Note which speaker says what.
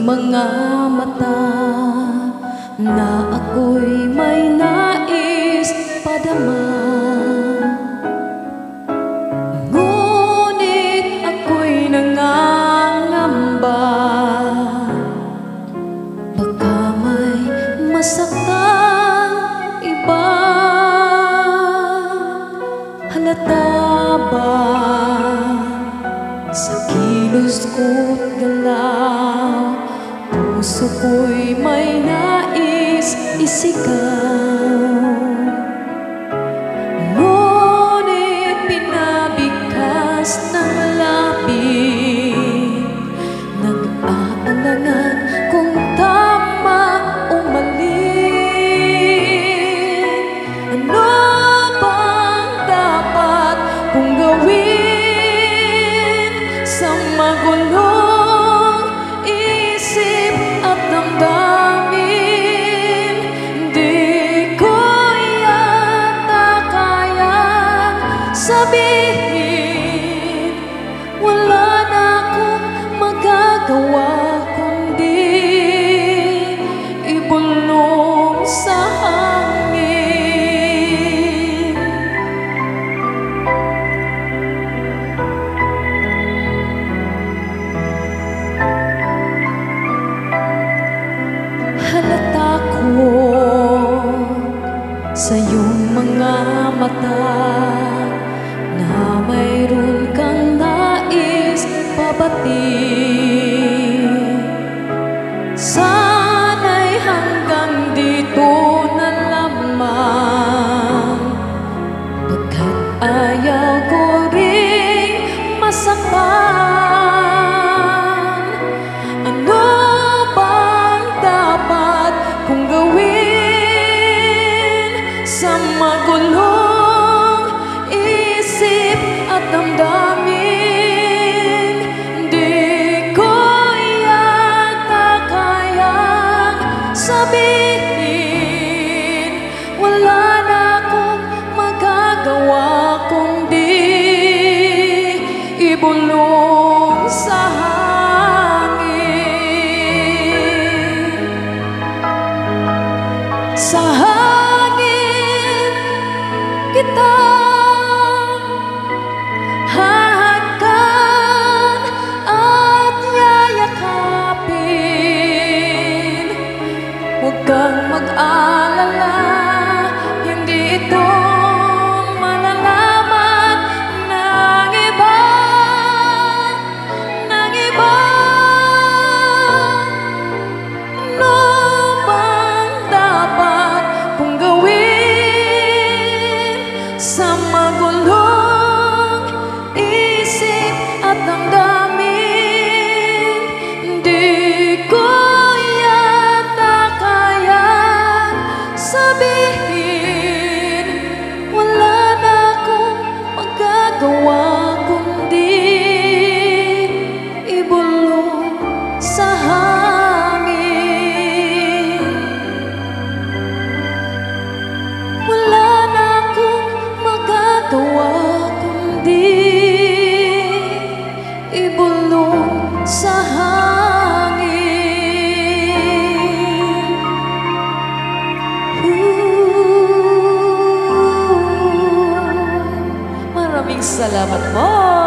Speaker 1: mga mata na ako'y may nais padama. Ngunit ako'y nangangamba, baka may masaktan iba. Halata ba sa kilos ko't galaw, puso ko'y may nais isigaw? Ngunit pinabigkas ng lapid, nag-aalangan kung tama o mali. Ano bang dapat kong gawin sa magulong isip at damdamin? Di ko yata kayang sabihin, wala na akong magagawa kundi ibulong sa hangin. Halata ko sa iyong mga mata na mayroon kang nais pabatid. Sana'y hanggang dito na lamang, pagkat ayaw ko ring masaktan. Ano bang dapat kong gawin sa magulong isip at damdamin? Di ko yata kayang sabihin, wala na akong magagawa kundi ibulong sa hangin. Sa hangin kita hahagkan at yayakapin. Huwag kang mag-alala, hindi ito malalaman ng iba, ng iba. Ano bang dapat kong gawin sa magulong isip at damdamin? Di ko yata kayang sabihin, wala na akong magagawa kundi ibulong sa hangin. Wala na akong magagawa kundi ibulong sa hangin. Maraming salamat po.